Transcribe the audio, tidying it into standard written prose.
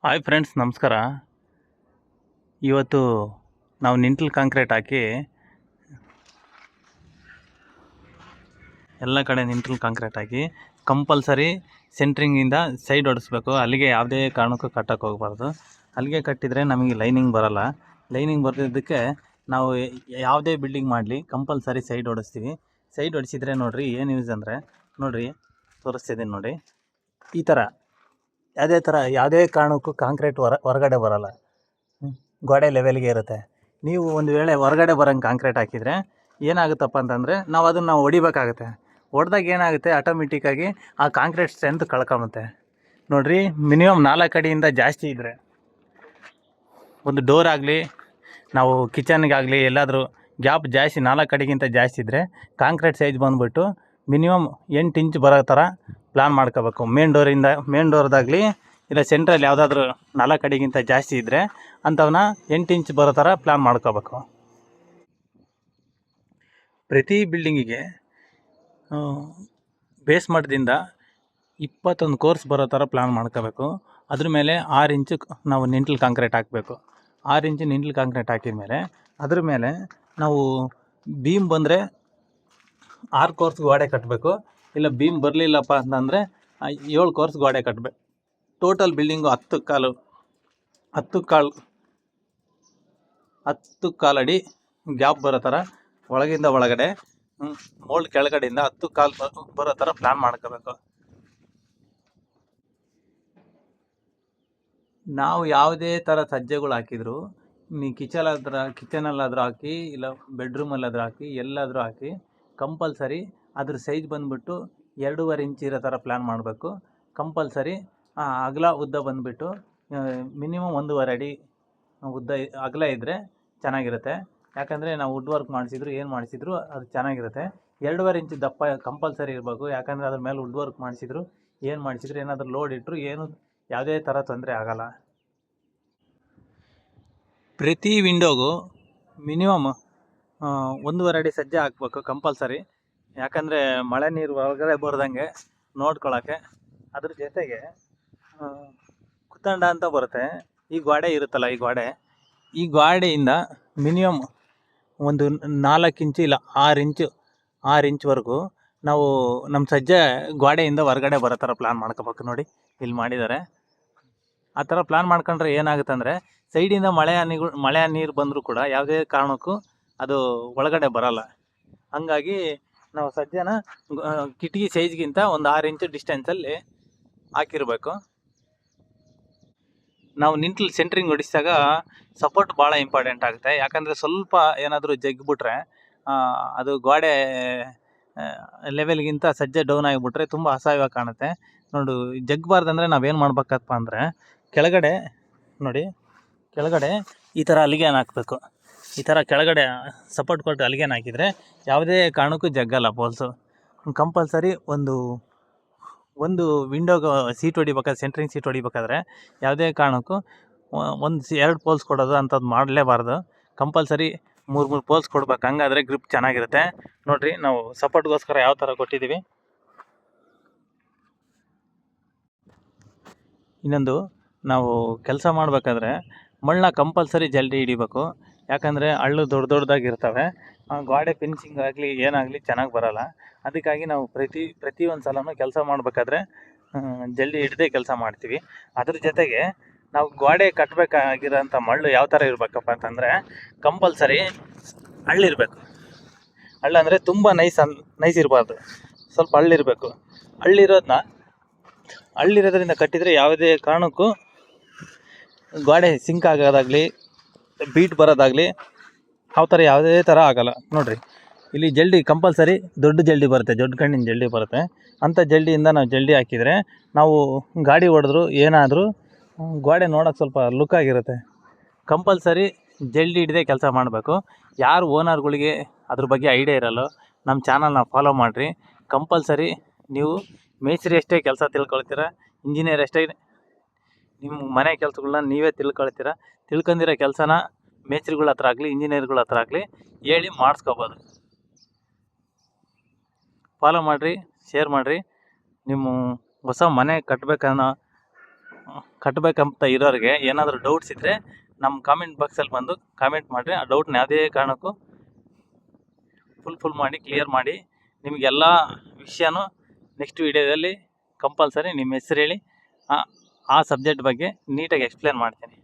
Hi friends, ನಮಸ್ಕಾರ. ಇವತ್ತು ನಾವು ನಿಂಟಲ್ ಕಾಂಕ್ರೀಟ್ ಹಾಕಿ ಎಲ್ಲ ಕಡೆ ನಿಂಟಲ್ ಕಾಂಕ್ರೀಟ್ ಹಾಕಿ ಕಂಪಲ್ಸರಿ ಸೆಂಟ್ರಿಂಗಿಂದ ಸೈಡ್ ಹೊಡಿಸ್ಬೇಕು. ಅಲ್ಲಿಗೆ ಯಾವುದೇ ಕಾರಣಕ್ಕೂ ಕಟ್ಟಕ್ಕೆ ಹೋಗಬಾರ್ದು. ಅಲ್ಲಿಗೆ ಕಟ್ಟಿದರೆ ನಮಗೆ ಲೈನಿಂಗ್ ಬರೋಲ್ಲ. ಲೈನಿಂಗ್ ಬರ್ದಿದ್ದಕ್ಕೆ ನಾವು ಯಾವುದೇ ಬಿಲ್ಡಿಂಗ್ ಮಾಡಲಿ ಕಂಪಲ್ಸರಿ ಸೈಡ್ ಹೊಡಿಸ್ತೀವಿ. ಸೈಡ್ ಹೊಡಿಸಿದ್ರೆ ನೋಡಿರಿ ಏನು ಯೂಸ್ ಅಂದರೆ, ನೋಡಿರಿ ತೋರಿಸ್ತಿದ್ದೀನಿ ನೋಡಿ, ಈ ಥರ ಯಾವುದೇ ಕಾರಣಕ್ಕೂ ಕಾಂಕ್ರೀಟ್ ಹೊರಗಡೆ ಬರೋಲ್ಲ. ಗೋಡೆ ಲೆವೆಲ್ಗೆ ಇರುತ್ತೆ. ನೀವು ಒಂದು ವೇಳೆ ಹೊರಗಡೆ ಬರೋಂಗೆ ಕಾಂಕ್ರೀಟ್ ಹಾಕಿದರೆ ಏನಾಗುತ್ತಪ್ಪ ಅಂತಂದರೆ ನಾವು ಅದನ್ನು ಹೊಡಿಬೇಕಾಗುತ್ತೆ. ಹೊಡೆದಾಗ ಏನಾಗುತ್ತೆ, ಆಟೋಮೆಟಿಕ್ಕಾಗಿ ಆ ಕಾಂಕ್ರೀಟ್ ಸ್ಟ್ರೆಂತ್ ಕಳ್ಕೊಂಬತ್ತೆ. ನೋಡಿರಿ, ಮಿನಿಮಮ್ 4 ಅಡಿಯಿಂದ ಜಾಸ್ತಿ ಇದ್ದರೆ, ಒಂದು ಡೋರ್ ಆಗಲಿ, ನಾವು ಕಿಚನ್ಗಾಗಲಿ ಎಲ್ಲಾದರೂ ಗ್ಯಾಪ್ ಜಾಸ್ತಿ 4 ಅಡಿಗಿಂತ ಜಾಸ್ತಿ ಇದ್ದರೆ ಕಾಂಕ್ರೀಟ್ ಸೈಜ್ ಬಂದುಬಿಟ್ಟು ಮಿನಿಮಮ್ 8 ಇಂಚ್ ಬರೋ ಥರ ಪ್ಲಾನ್ ಮಾಡ್ಕೋಬೇಕು. ಮೇನ್ ಡೋರ್ದಾಗಲಿ ಇಲ್ಲ ಸೆಂಟ್ರಲ್ಲಿ ಯಾವುದಾದ್ರೂ 4 ಅಡಿಗಿಂತ ಜಾಸ್ತಿ ಇದ್ದರೆ ಅಂಥವನ್ನ 8 ಇಂಚ್ ಬರೋ ಥರ ಪ್ಲಾನ್ ಮಾಡ್ಕೋಬೇಕು. ಪ್ರತಿ ಬಿಲ್ಡಿಂಗಿಗೆ ಬೇಸ್ ಮಟ್ಟದಿಂದ 21 ಕೋರ್ಸ್ ಬರೋ ಥರ ಪ್ಲಾನ್ ಮಾಡ್ಕೋಬೇಕು. ಅದ್ರ ಮೇಲೆ 6 ಇಂಚು ನಾವು ನಿಂಟಲ್ ಕಾಂಕ್ರೀಟ್ ಹಾಕಬೇಕು. 6 ಇಂಚು ನಿಂಟಲ್ ಕಾಂಕ್ರೀಟ್ ಹಾಕಿದ ಮೇಲೆ ಅದ್ರ ಮೇಲೆ ನಾವು ಬೀಮ್ ಬಂದರೆ 6 ಕೋರ್ಸ್ ಗೋಡೆ ಕಟ್ಟಬೇಕು. ಇಲ್ಲ ಬೀಮ್ ಬರಲಿಲ್ಲಪ್ಪ ಅಂತಂದರೆ 7 ಕೋರ್ಸ್ ಗೋಡೆ ಕಟ್ಟಬೇಕು. ಟೋಟಲ್ ಬಿಲ್ಡಿಂಗು 10 ಕಾಲು ಅಡಿ ಗ್ಯಾಪ್ ಬರೋ ಥರ ಒಳಗಿಂದ ಒಳಗಡೆ, ಮೋಲ್ಡ್ ಕೆಳಗಡೆಯಿಂದ 10 ಕಾಲು ಬರೋ ಥರ ಪ್ಲಾನ್ ಮಾಡ್ಕೋಬೇಕು. ನಾವು ಯಾವುದೇ ಥರ ಸಜ್ಜೆಗಳು ಹಾಕಿದ್ರು, ನೀವು ಕಿಚನಲ್ಲಾದರೂ ಹಾಕಿ, ಇಲ್ಲ ಬೆಡ್ರೂಮಲ್ಲಾದರೂ ಹಾಕಿ, ಎಲ್ಲಾದರೂ ಹಾಕಿ ಕಂಪಲ್ಸರಿ ಅದ್ರ ಸೈಜ್ ಬಂದುಬಿಟ್ಟು 2.5 ಇಂಚ್ ಇರೋ ಥರ ಪ್ಲ್ಯಾನ್ ಮಾಡಬೇಕು. ಕಂಪಲ್ಸರಿ ಅಗಲ ಉದ್ದ ಬಂದುಬಿಟ್ಟು ಮಿನಿಮಮ್ 1.5 ಅಡಿ ಉದ್ದ ಅಗಲ ಇದ್ದರೆ ಚೆನ್ನಾಗಿರುತ್ತೆ. ಯಾಕಂದರೆ ನಾವು ವುಡ್ ವರ್ಕ್ ಮಾಡಿಸಿದ್ರು ಅದು ಚೆನ್ನಾಗಿರುತ್ತೆ. 2.5 ಇಂಚ್ ದಪ್ಪ ಕಂಪಲ್ಸರಿ ಇರಬೇಕು. ಯಾಕಂದರೆ ಅದ್ರ ಮೇಲೆ ವುಡ್ ವರ್ಕ್ ಮಾಡಿಸಿದ್ರು ಏನಾದರೂ ಲೋಡ್ ಇಟ್ಟರು ಯಾವುದೇ ಥರ ತೊಂದರೆ ಆಗೋಲ್ಲ. ಪ್ರತಿ ವಿಂಡೋಗೂ ಮಿನಿಮಮ್ 1.5 ಅಡಿ ಸಜ್ಜೆ ಹಾಕ್ಬೇಕು ಕಂಪಲ್ಸರಿ. ಯಾಕಂದರೆ ಮಳೆ ನೀರು ಒಳಗಡೆ ಬರ್ದಂಗೆ ನೋಡ್ಕೊಳ್ಳೋಕ್ಕೆ. ಅದ್ರ ಜೊತೆಗೆ ಕುತ್ತಂಡ ಅಂತ ಬರುತ್ತೆ. ಈ ಗೋಡೆ ಇರುತ್ತಲ್ಲ, ಈ ಗೋಡೆಯಿಂದ ಮಿನಿಮಮ್ ಒಂದು 4 ಇಂಚು ಇಲ್ಲ 6 ಇಂಚ್ವರೆಗೂ ನಾವು ನಮ್ಮ ಸಜ್ಜೆ ಗೋಡೆಯಿಂದ ಹೊರಗಡೆ ಬರೋ ಥರ ಪ್ಲಾನ್ ಮಾಡ್ಕೋಬೇಕು. ನೋಡಿ, ಇಲ್ಲಿ ಮಾಡಿದ್ದಾರೆ. ಆ ಥರ ಪ್ಲಾನ್ ಮಾಡ್ಕೊಂಡ್ರೆ ಏನಾಗುತ್ತೆ ಅಂದರೆ, ಸೈಡಿಂದ ಮಳೆ ನೀರು ಬಂದರೂ ಕೂಡ ಯಾವುದೇ ಕಾರಣಕ್ಕೂ ಅದು ಒಳಗಡೆ ಬರೋಲ್ಲ. ಹಂಗಾಗಿ ನಾವು ಸಜ್ಜೆನ ಕಿಟಕಿ ಸೈಜ್ಗಿಂತ ಒಂದು 6 ಇಂಚು ಡಿಸ್ಟೆನ್ಸಲ್ಲಿ ಹಾಕಿರಬೇಕು. ನಾವು ನಿಂಟಲ್ ಸೆಂಟ್ರಿಂಗ್ ಹೊಡಿಸಿದಾಗ ಸಪೋರ್ಟ್ ಭಾಳ ಇಂಪಾರ್ಟೆಂಟ್ ಆಗುತ್ತೆ. ಯಾಕಂದರೆ ಸ್ವಲ್ಪ ಏನಾದರೂ ಜಗ್ಗಿಬಿಟ್ರೆ ಅದು ಗೋಡೆ ಲೆವೆಲ್ಗಿಂತ ಸಜ್ಜೆ ಡೌನ್ ಆಗಿಬಿಟ್ರೆ ತುಂಬ ಅಸಹ್ಯವಾಗಿ ಕಾಣುತ್ತೆ. ನೋಡು, ಜಗ್ಬಾರ್ದಂದರೆ ನಾವೇನು ಮಾಡ್ಬೇಕಪ್ಪ ಅಂದರೆ, ಕೆಳಗಡೆ ಈ ಥರ ಅಲ್ಲಿಗೇನು ಹಾಕಬೇಕು. ಈ ಥರ ಕೆಳಗಡೆ ಸಪೋರ್ಟ್ ಕೊಟ್ಟು ಅಲ್ಲಿಗೇನು ಹಾಕಿದರೆ ಯಾವುದೇ ಕಾರಣಕ್ಕೂ ಜಗ್ಗಲ್ಲ ಪೋಲ್ಸು. ಕಂಪಲ್ಸರಿ ಒಂದು ವಿಂಡೋಗೆ ಸೀಟ್ ಹೊಡಿಬೇಕಾದ್ರೆ, ಸೆಂಟ್ರಿಂಗ್ ಸೀಟ್ ಹೊಡಿಬೇಕಾದ್ರೆ ಯಾವುದೇ ಕಾರಣಕ್ಕೂ 2 ಪೋಲ್ಸ್ ಕೊಡೋದು ಅಂಥದ್ದು ಮಾಡಲೇಬಾರ್ದು. ಕಂಪಲ್ಸರಿ 3 ಪೋಲ್ಸ್ ಕೊಡ್ಬೇಕು. ಹಂಗಾದರೆ ಗ್ರಿಪ್ ಚೆನ್ನಾಗಿರುತ್ತೆ. ನೋಡಿರಿ, ನಾವು ಸಪೋರ್ಟ್ಗೋಸ್ಕರ ಯಾವ ಥರ ಕೊಟ್ಟಿದ್ದೀವಿ. ಇನ್ನೊಂದು, ನಾವು ಕೆಲಸ ಮಾಡಬೇಕಾದ್ರೆ ಮಣ್ಣನ್ನ ಕಂಪಲ್ಸರಿ ಜಲ್ದಿ ಹಿಡಿಬೇಕು. ಯಾಕಂದರೆ ಹಳ್ಳು ದೊಡ್ಡದಾಗಿರ್ತವೆ. ಗೋಡೆ ಫಿನಿಶಿಂಗ್ ಆಗಲಿ ಏನಾಗಲಿ ಚೆನ್ನಾಗಿ ಬರೋಲ್ಲ. ಅದಕ್ಕಾಗಿ ನಾವು ಪ್ರತಿ ಒಂದು ಸಲನೂ ಕೆಲಸ ಮಾಡಬೇಕಾದ್ರೆ ಜಲ್ದಿ ಹಿಡ್ದೇ ಕೆಲಸ ಮಾಡ್ತೀವಿ. ಅದ್ರ ಜೊತೆಗೆ ನಾವು ಗೋಡೆ ಕಟ್ಟಬೇಕಾಗಿರೋಂಥ ಮಳ್ಳು ಯಾವ ಥರ ಇರಬೇಕಪ್ಪ ಅಂತಂದರೆ, ಕಂಪಲ್ಸರಿ ಹಳ್ಳಿರಬೇಕು. ಹಳ್ಳಂದರೆ ತುಂಬ ನೈಸ್ ಇರಬಾರ್ದು, ಸ್ವಲ್ಪ ಹಳ್ಳಿರಬೇಕು. ಹಳ್ಳಿರೋದ್ರಿಂದ ಕಟ್ಟಿದರೆ ಯಾವುದೇ ಕಾರಣಕ್ಕೂ ಗೋಡೆ ಸಿಂಕ್ ಆಗೋದಾಗಲಿ, ಬೀಟ್ ಬರೋದಾಗಲಿ ಯಾವುದೇ ಥರ ಆಗೋಲ್ಲ. ನೋಡಿರಿ, ಇಲ್ಲಿ ಜಲ್ಡಿ ಕಂಪಲ್ಸರಿ ದೊಡ್ಡ ಜಲ್ಡಿ ಬರುತ್ತೆ, ದೊಡ್ಡ ಕಣ್ಣಿನ ಜಲ್ಡಿ ಬರುತ್ತೆ. ಅಂಥ ಜಲ್ಡಿಯಿಂದ ನಾವು ಜಲ್ಡಿ ಹಾಕಿದರೆ ನಾವು ಗಾಡಿ ಹೊಡೆದ್ರು ಏನಾದರೂ ಗೋಡೆ ನೋಡೋಕ್ಕೆ ಸ್ವಲ್ಪ ಲುಕ್ಕಾಗಿರುತ್ತೆ. ಕಂಪಲ್ಸರಿ ಜಲ್ಡಿ ಹಿಡ್ದೇ ಕೆಲಸ ಮಾಡಬೇಕು. ಯಾರು ಓನರ್ಗಳಿಗೆ ಅದ್ರ ಬಗ್ಗೆ ಐಡಿಯಾ ಇರಲ್ಲೋ ನಮ್ಮ ಚಾನಲ್ನ ಫಾಲೋ ಮಾಡಿರಿ. ಕಂಪಲ್ಸರಿ ನೀವು ಮೇಸ್ತ್ರಿ ಅಷ್ಟೇ ಕೆಲಸ ತಿಳ್ಕೊಳ್ತೀರ, ಇಂಜಿನಿಯರ್ ಅಷ್ಟೇ ನಿಮ್ಮ ಮನೆ ಕೆಲಸಗಳನ್ನ ನೀವೇ ತಿಳ್ಕೊಂಡಿರೋ ಕೆಲಸನ ಮೇಸ್ತ್ರಿಗಳ ಹತ್ರ ಆಗಲಿ, ಇಂಜಿನಿಯರ್ಗಳ ಹತ್ರ ಆಗಲಿ ಹೇಳಿ ಮಾಡಿಸ್ಕೋಬೋದು. ಫಾಲೋ ಮಾಡಿರಿ, ಶೇರ್ ಮಾಡಿರಿ. ನಿಮ್ಮ ಹೊಸ ಮನೆ ಕಟ್ಟಬೇಕನ್ನೋ ಕಟ್ಟಬೇಕಂತ ಇರೋರಿಗೆ ಏನಾದರೂ ಡೌಟ್ಸ್ ಇದ್ದರೆ ನಮ್ಮ ಕಾಮೆಂಟ್ ಬಾಕ್ಸಲ್ಲಿ ಬಂದು ಕಾಮೆಂಟ್ ಮಾಡಿರಿ. ಆ ಡೌಟ್ನ ಯಾವುದೇ ಕಾರಣಕ್ಕೂ ಫುಲ್ ಮಾಡಿ ಕ್ಲಿಯರ್ ಮಾಡಿ ನಿಮಗೆಲ್ಲ ವಿಷಯನೂ ನೆಕ್ಸ್ಟ್ ವೀಡಿಯೋದಲ್ಲಿ ಕಂಪಲ್ಸರಿ ನಿಮ್ಮ ಹೆಸರು ಹೇಳಿ ಆ ಸಬ್ಜೆಕ್ಟ್ ಬಗ್ಗೆ ನೀಟಾಗಿ ಎಕ್ಸ್ಪ್ಲೇನ್ ಮಾಡ್ತೀನಿ.